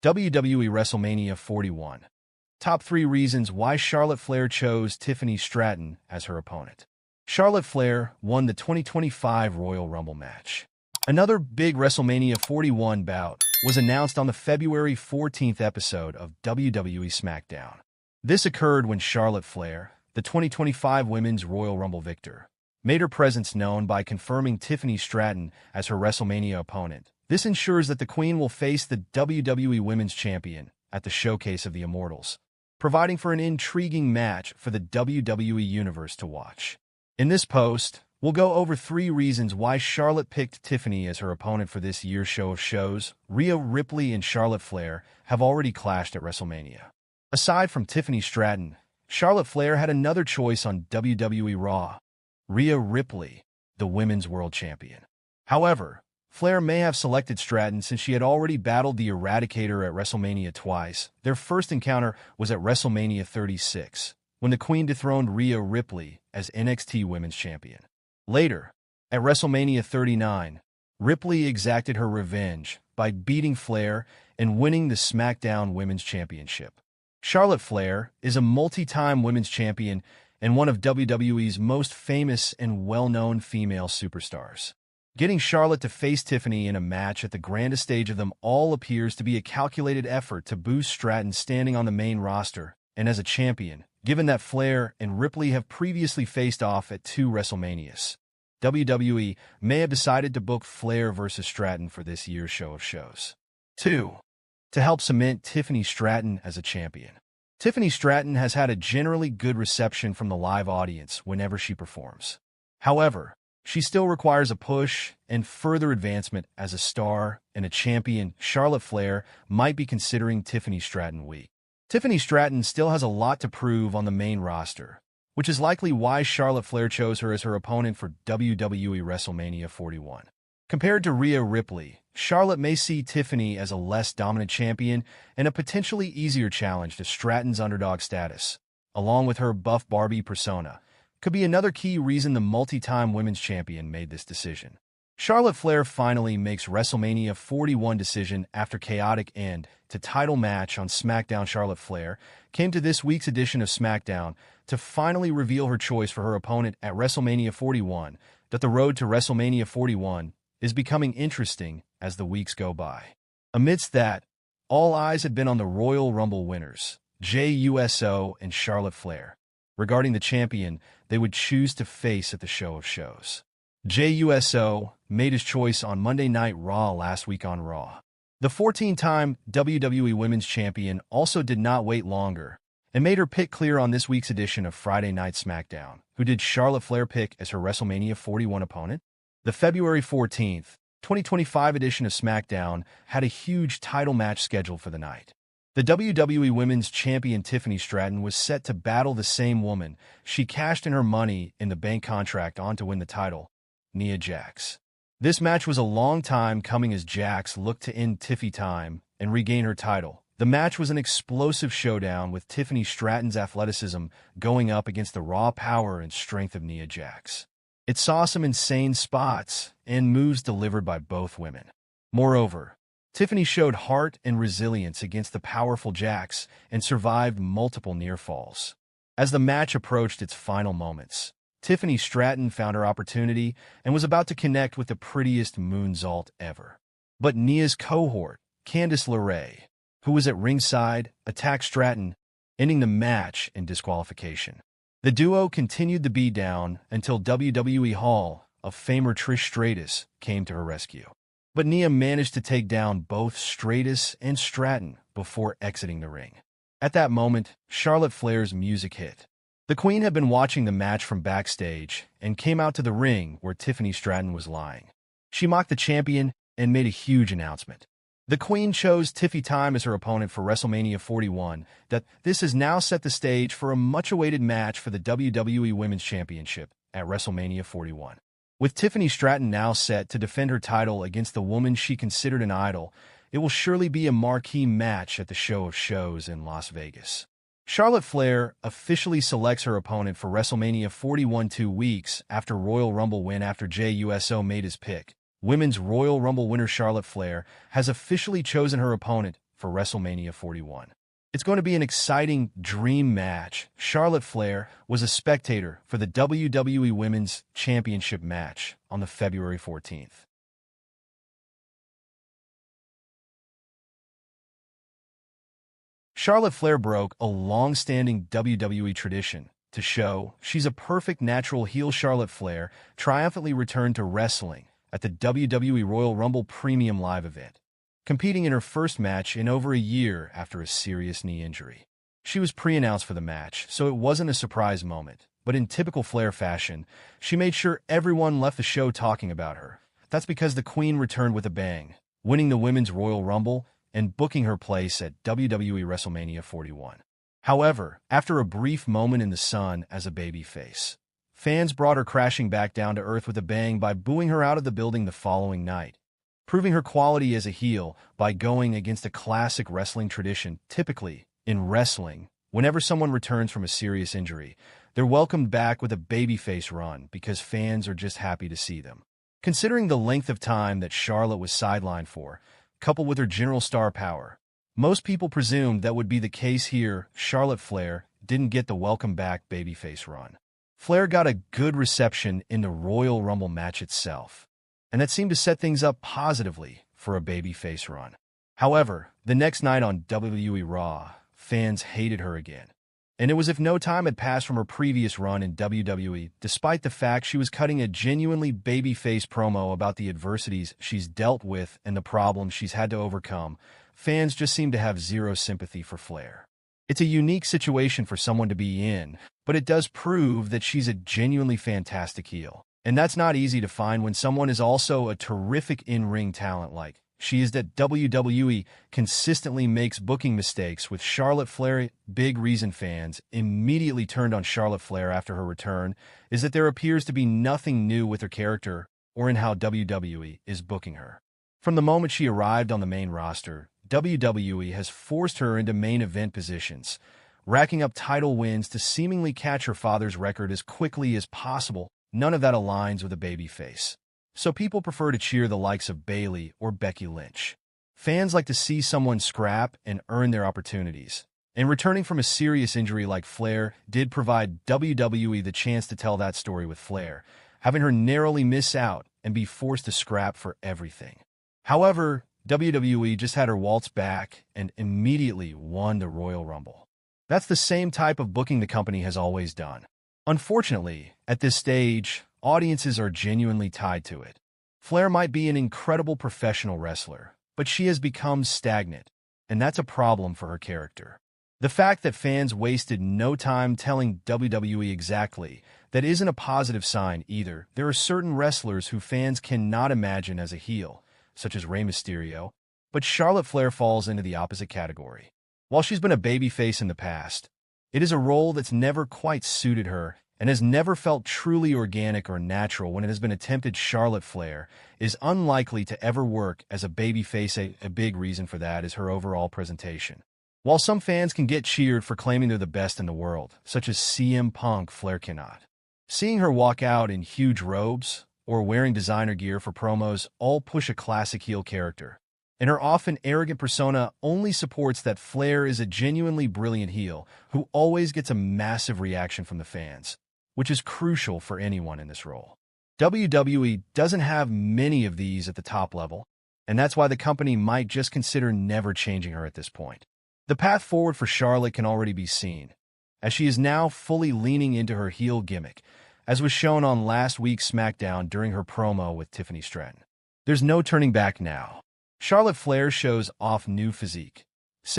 WWE WrestleMania 41. Top 3 reasons why Charlotte Flair chose Tiffany Stratton as her opponent. Charlotte Flair won the 2025 Royal Rumble match. Another big WrestleMania 41 bout was announced on the February 14th episode of WWE SmackDown. This occurred when Charlotte Flair, the 2025 Women's Royal Rumble victor, made her presence known by confirming Tiffany Stratton as her WrestleMania opponent. This ensures that the Queen will face the WWE Women's Champion at the Showcase of the Immortals, providing for an intriguing match for the WWE Universe to watch. In this post, we'll go over 3 reasons why Charlotte picked Tiffany as her opponent for this year's show of shows. Rhea Ripley and Charlotte Flair have already clashed at WrestleMania. Aside from Tiffany Stratton, Charlotte Flair had another choice on WWE Raw: Rhea Ripley, the Women's World Champion. However, Flair may have selected Stratton since she had already battled the Eradicator at WrestleMania twice. Their first encounter was at WrestleMania 36, when the Queen dethroned Rhea Ripley as NXT Women's Champion. Later, at WrestleMania 39, Ripley exacted her revenge by beating Flair and winning the SmackDown Women's Championship. Charlotte Flair is a multi-time women's champion and one of WWE's most famous and well-known female superstars. Getting Charlotte to face Tiffany in a match at the grandest stage of them all appears to be a calculated effort to boost Stratton's standing on the main roster and as a champion, given that Flair and Ripley have previously faced off at 2 WrestleManias. WWE may have decided to book Flair versus Stratton for this year's show of shows. 2. To help cement Tiffany Stratton as a champion. Tiffany Stratton has had a generally good reception from the live audience whenever she performs. However, she still requires a push and further advancement as a star and a champion. Charlotte Flair might be considering Tiffany Stratton weak. Tiffany Stratton still has a lot to prove on the main roster, which is likely why Charlotte Flair chose her as her opponent for WWE WrestleMania 41. Compared to Rhea Ripley, Charlotte may see Tiffany as a less dominant champion and a potentially easier challenge to Stratton's underdog status, along with her buff Barbie persona. Could be another key reason the multi-time women's champion made this decision. Charlotte Flair finally makes WrestleMania 41 decision after chaotic end to title match on SmackDown. Charlotte Flair came to this week's edition of SmackDown to finally reveal her choice for her opponent at WrestleMania 41. That the road to WrestleMania 41 is becoming interesting as the weeks go by. Amidst that, all eyes had been on the Royal Rumble winners, Jade and Charlotte Flair, regarding the champion they would choose to face at the show of shows. Jey Uso made his choice on Monday Night Raw last week on Raw. The 14-time WWE Women's Champion also did not wait longer and made her pick clear on this week's edition of Friday Night SmackDown. Who did Charlotte Flair pick as her WrestleMania 41 opponent? The February 14th, 2025 edition of SmackDown had a huge title match scheduled for the night. The WWE Women's Champion Tiffany Stratton was set to battle the same woman she cashed in her Money in the Bank contract on to win the title, Nia Jax. This match was a long time coming as Jax looked to end Tiffy time and regain her title. The match was an explosive showdown with Tiffany Stratton's athleticism going up against the raw power and strength of Nia Jax. It saw some insane spots and moves delivered by both women. Moreover, Tiffany showed heart and resilience against the powerful Jax and survived multiple near falls. As the match approached its final moments, Tiffany Stratton found her opportunity and was about to connect with the prettiest moonsault ever. But Nia's cohort, Candice LeRae, who was at ringside, attacked Stratton, ending the match in disqualification. The duo continued the beatdown until WWE Hall of Famer Trish Stratus came to her rescue. But Nia managed to take down both Stratus and Stratton before exiting the ring. At that moment, Charlotte Flair's music hit. The Queen had been watching the match from backstage and came out to the ring where Tiffany Stratton was lying. She mocked the champion and made a huge announcement. The Queen chose Tiffy Time as her opponent for WrestleMania 41. This has now set the stage for a much-awaited match for the WWE Women's Championship at WrestleMania 41. With Tiffany Stratton now set to defend her title against the woman she considered an idol, it will surely be a marquee match at the show of shows in Las Vegas. Charlotte Flair officially selects her opponent for WrestleMania 41 2 weeks after Royal Rumble win. After Jey Uso made his pick, Women's Royal Rumble winner Charlotte Flair has officially chosen her opponent for WrestleMania 41. It's going to be an exciting dream match. Charlotte Flair was a spectator for the WWE Women's Championship match on the February 14th. Charlotte Flair broke a long-standing WWE tradition to show she's a perfect natural heel. Charlotte Flair triumphantly returned to wrestling at the WWE Royal Rumble Premium Live event, competing in her first match in over a year after a serious knee injury. She was pre-announced for the match, so it wasn't a surprise moment, but in typical Flair fashion, she made sure everyone left the show talking about her. That's because the Queen returned with a bang, winning the Women's Royal Rumble and booking her place at WWE WrestleMania 41. However, after a brief moment in the sun as a babyface, fans brought her crashing back down to earth with a bang by booing her out of the building the following night, proving her quality as a heel by going against a classic wrestling tradition. Typically, in wrestling, whenever someone returns from a serious injury, they're welcomed back with a babyface run because fans are just happy to see them. Considering the length of time that Charlotte was sidelined for, coupled with her general star power, most people presumed that would be the case here. Charlotte Flair didn't get the welcome back babyface run. Flair got a good reception in the Royal Rumble match itself, and that seemed to set things up positively for a babyface run. However, the next night on WWE Raw, fans hated her again, and it was as if no time had passed from her previous run in WWE, despite the fact she was cutting a genuinely babyface promo about the adversities she's dealt with and the problems she's had to overcome. Fans just seem to have zero sympathy for Flair. It's a unique situation for someone to be in, but it does prove that she's a genuinely fantastic heel. And that's not easy to find when someone is also a terrific in-ring talent like she is. That WWE consistently makes booking mistakes with Charlotte Flair. Big reason fans immediately turned on Charlotte Flair after her return is that there appears to be nothing new with her character or in how WWE is booking her. From the moment she arrived on the main roster, WWE has forced her into main event positions, racking up title wins to seemingly catch her father's record as quickly as possible. None of that aligns with a babyface, so people prefer to cheer the likes of Bayley or Becky Lynch. Fans like to see someone scrap and earn their opportunities, and returning from a serious injury like Flair did provide WWE the chance to tell that story with Flair, having her narrowly miss out and be forced to scrap for everything. However, WWE just had her waltz back and immediately won the Royal Rumble. That's the same type of booking the company has always done. Unfortunately, at this stage, audiences are genuinely tied to it. Flair might be an incredible professional wrestler, but she has become stagnant, and that's a problem for her character. The fact that fans wasted no time telling WWE exactly that isn't a positive sign either. There are certain wrestlers who fans cannot imagine as a heel, such as Rey Mysterio, but Charlotte Flair falls into the opposite category. While she's been a babyface in the past, it is a role that's never quite suited her and has never felt truly organic or natural when it has been attempted. Charlotte Flair is unlikely to ever work as a babyface. A big reason for that is her overall presentation. While some fans can get cheered for claiming they're the best in the world, such as CM Punk, Flair cannot. Seeing her walk out in huge robes or wearing designer gear for promos all push a classic heel character, and her often arrogant persona only supports that Flair is a genuinely brilliant heel who always gets a massive reaction from the fans, which is crucial for anyone in this role. WWE doesn't have many of these at the top level, and that's why the company might just consider never changing her at this point. The path forward for Charlotte can already be seen, as she is now fully leaning into her heel gimmick, as was shown on last week's SmackDown during her promo with Tiffany Stratton. There's no turning back now. Charlotte Flair shows off new physique,